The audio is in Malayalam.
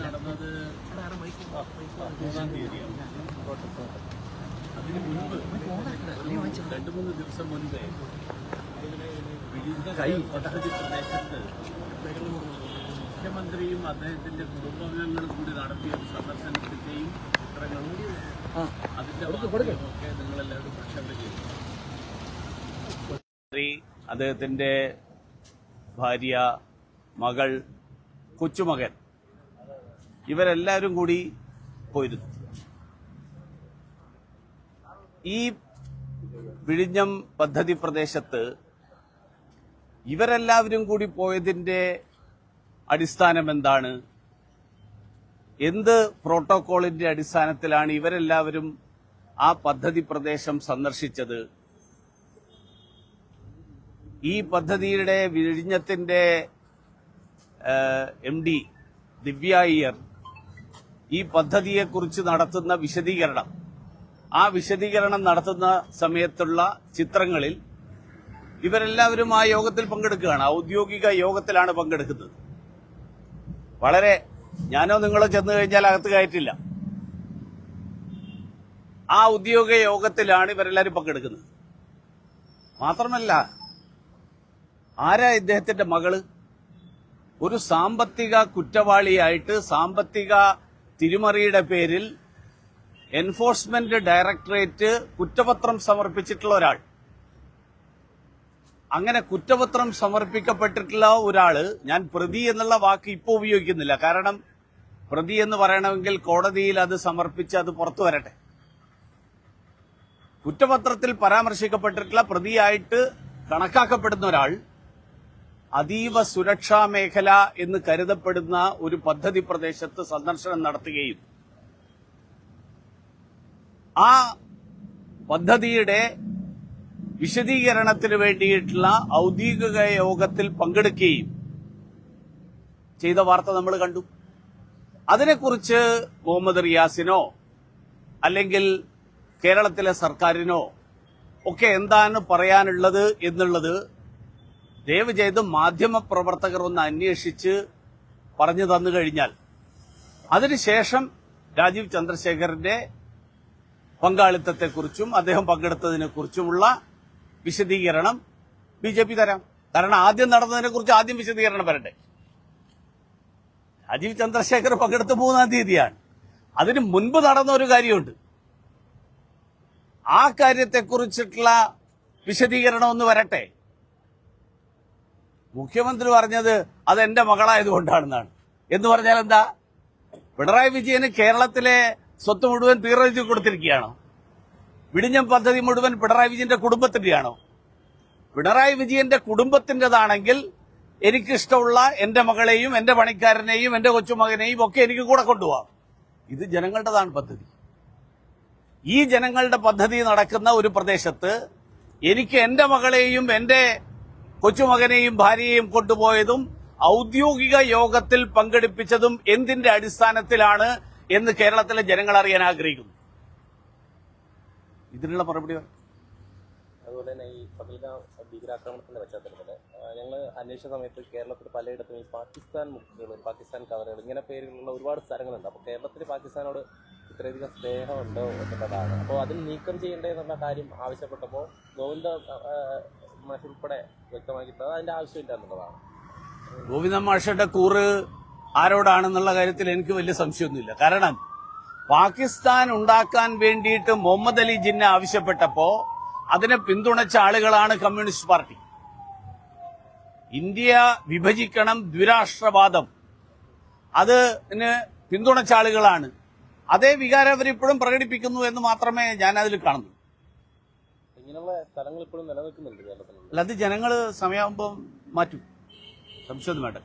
നടന്നത് 3-ാം തീയതിയാണ്. അതിന് മുൻപ് 2-3 ദിവസം മുൻപേ പദ്ധതി പ്രദേശത്ത് മുഖ്യമന്ത്രിയും അദ്ദേഹത്തിന്റെ കുടുംബാംഗങ്ങളും കൂടി നടത്തിയ ഒരു സന്ദർശനത്തിന്റെയും ചിത്രങ്ങളും അതിന്റെ ഒക്കെ നിങ്ങളെല്ലാവരും പ്രക്ഷേപണം ചെയ്തു. അദ്ദേഹത്തിന്റെ ഭാര്യ, മകൾ, കൊച്ചുമകൻ ഇവരെല്ലാവരും കൂടി പോയിരുന്നു. ഈ വിഴിഞ്ഞം പദ്ധതി പ്രദേശത്ത് ഇവരെല്ലാവരും കൂടി പോയതിന്റെ അടിസ്ഥാനം എന്താണ്? എന്ത് പ്രോട്ടോകോളിന്റെ അടിസ്ഥാനത്തിലാണ് ഇവരെല്ലാവരും ആ പദ്ധതി പ്രദേശം സന്ദർശിച്ചത്? ഈ പദ്ധതിയുടെ വിഴിഞ്ഞത്തിന്റെ MD ദിവ്യ അയ്യർ ഈ പദ്ധതിയെക്കുറിച്ച് നടത്തുന്ന വിശദീകരണം, ആ വിശദീകരണം നടത്തുന്ന സമയത്തുള്ള ചിത്രങ്ങളിൽ ഇവരെല്ലാവരും ആ യോഗത്തിൽ പങ്കെടുക്കുകയാണ്. ഔദ്യോഗിക യോഗത്തിലാണ് പങ്കെടുക്കുന്നത്. ഞാനോ നിങ്ങളോ ചെന്നു കഴിഞ്ഞാൽ അകത്ത് കയറ്റില്ല. ആ ഔദ്യോഗിക യോഗത്തിലാണ് ഇവരെല്ലാവരും പങ്കെടുക്കുന്നത്. മാത്രമല്ല, ആരാ ഇദ്ദേഹത്തിന്റെ മകള്? ഒരു സാമ്പത്തിക കുറ്റവാളിയായിട്ട് സാമ്പത്തിക തിരിമറിയുടെ പേരിൽ എൻഫോഴ്സ്മെന്റ് ഡയറക്ടറേറ്റ് കുറ്റപത്രം സമർപ്പിച്ചിട്ടുള്ള ഒരാൾ. അങ്ങനെ കുറ്റപത്രം സമർപ്പിക്കപ്പെട്ടിട്ടുള്ള ഒരാള്, ഞാൻ പ്രതി എന്നുള്ള വാക്ക് ഇപ്പോൾ ഉപയോഗിക്കുന്നില്ല, കാരണം പ്രതി എന്ന് പറയണമെങ്കിൽ കോടതിയിൽ അത് സമർപ്പിച്ച് അത് പുറത്തു വരട്ടെ. കുറ്റപത്രത്തിൽ പരാമർശിക്കപ്പെട്ടിട്ടുള്ള പ്രതിയായിട്ട് കണക്കാക്കപ്പെടുന്ന ഒരാൾ അതീവ സുരക്ഷാ മേഖല എന്ന് കരുതപ്പെടുന്ന ഒരു പദ്ധതി പ്രദേശത്ത് സന്ദർശനം നടത്തുകയും ആ പദ്ധതിയുടെ വിശദീകരണത്തിന് വേണ്ടിയിട്ടുള്ള ഔദ്യോഗിക യോഗത്തിൽ പങ്കെടുക്കുകയും ചെയ്ത വാർത്ത നമ്മൾ കണ്ടു. അതിനെക്കുറിച്ച് മുഹമ്മദ് റിയാസിനോ അല്ലെങ്കിൽ കേരളത്തിലെ സർക്കാരിനോ ഒക്കെ എന്താണ് പറയാനുള്ളത് എന്നുള്ളത് ദയവ് ചെയ്ത് മാധ്യമപ്രവർത്തകർ ഒന്ന് അന്വേഷിച്ച് പറഞ്ഞു തന്നു കഴിഞ്ഞാൽ അതിനുശേഷം രാജീവ് ചന്ദ്രശേഖരന്റെ പങ്കാളിത്തത്തെക്കുറിച്ചും അദ്ദേഹം പങ്കെടുത്തതിനെക്കുറിച്ചുമുള്ള വിശദീകരണം BJP തരാം. കാരണം ആദ്യം നടന്നതിനെക്കുറിച്ച് ആദ്യം വിശദീകരണം വരട്ടെ. രാജീവ് ചന്ദ്രശേഖർ പങ്കെടുത്ത 3-ാം തീയതിയാണ്. അതിന് മുൻപ് നടന്ന ഒരു കാര്യമുണ്ട്. ആ കാര്യത്തെക്കുറിച്ചിട്ടുള്ള വിശദീകരണം ഒന്ന് വരട്ടെ. മുഖ്യമന്ത്രി പറഞ്ഞത് അതെന്റെ മകളായതുകൊണ്ടാണെന്നാണ്. എന്ന് പറഞ്ഞാൽ എന്താ? പിണറായി വിജയന് കേരളത്തിലെ സ്വത്ത് മുഴുവൻ തീർച്ചയായിട്ടു കൊടുത്തിരിക്കുകയാണോ? വിഴിഞ്ഞം പദ്ധതി മുഴുവൻ പിണറായി വിജയന്റെ കുടുംബത്തിന്റെയാണോ? പിണറായി വിജയന്റെ കുടുംബത്തിന്റേതാണെങ്കിൽ എനിക്കിഷ്ടമുള്ള എന്റെ മകളെയും എന്റെ പണിക്കാരനെയും എന്റെ കൊച്ചുമകനെയും ഒക്കെ എനിക്ക് കൂടെ കൊണ്ടുപോകാം. ഇത് ജനങ്ങളുടേതാണ് പദ്ധതി. ഈ ജനങ്ങളുടെ പദ്ധതി നടക്കുന്ന ഒരു പ്രദേശത്ത് എനിക്ക് എന്റെ മകളെയും എന്റെ കൊച്ചുമകനെയും ഭാര്യയെയും കൊണ്ടുപോയതും ഔദ്യോഗിക യോഗത്തിൽ പങ്കെടുപ്പിച്ചതും എന്തിന്റെ അടിസ്ഥാനത്തിലാണ് എന്ന് കേരളത്തിലെ ജനങ്ങൾ അറിയാൻ ആഗ്രഹിക്കുന്നു. ഇതിനുള്ള മറുപടി. അതുപോലെ തന്നെ ഈ പഹൽഗാം ഭീകരാക്രമണത്തിന്റെ പശ്ചാത്തലത്തിൽ ഞങ്ങൾ അന്വേഷിച്ച സമയത്ത് കേരളത്തിൽ പലയിടത്തും ഈ പാകിസ്ഥാൻ മുക്കുകൾ, പാകിസ്ഥാൻ കവറുകൾ, ഇങ്ങനെ പേരുകളുള്ള ഒരുപാട് സ്ഥലങ്ങളുണ്ട്. അപ്പോൾ കേരളത്തിൽ പാകിസ്ഥാനോട് ഇത്രയധികം സ്നേഹമുണ്ടോ എന്നുള്ളതാണ്. അപ്പോൾ അതിൽ നീക്കം ചെയ്യേണ്ടതെന്നുള്ള കാര്യം ആവശ്യപ്പെട്ടപ്പോൾ ഗോവിന്ദ മാഷ് ഉൾപ്പെടെ വ്യക്തമാക്കിയിട്ട് അതിന്റെ ആവശ്യമില്ല എന്നുള്ളതാണ്. ഗോവിന്ദ മാഷയുടെ കൂറ് ആരോടാണെന്നുള്ള കാര്യത്തിൽ എനിക്ക് വലിയ സംശയമൊന്നുമില്ല. കാരണം പാകിസ്ഥാൻ ഉണ്ടാക്കാൻ വേണ്ടിയിട്ട് മുഹമ്മദ് അലി ജിന്ന ആവശ്യപ്പെട്ടപ്പോ അതിനെ പിന്തുണച്ച ആളുകളാണ് കമ്മ്യൂണിസ്റ്റ് പാർട്ടി. ഇന്ത്യ വിഭജിക്കണം, ദ്വിരാഷ്ട്രവാദം, അതിന് പിന്തുണച്ച ആളുകളാണ്. അതേ വികാരം അവരിപ്പോഴും പ്രകടിപ്പിക്കുന്നു എന്ന് മാത്രമേ ഞാൻ അതിൽ കാണുന്നു. ഇങ്ങനെയുള്ള സ്ഥലങ്ങൾ ഇപ്പോഴും നിലനിൽക്കുന്നുണ്ട് കേരളത്തിൽ. അല്ല, അത് ജനങ്ങൾ സമയമാകുമ്പോൾ മാറ്റും, സംശയമൊന്നും വേണ്ട.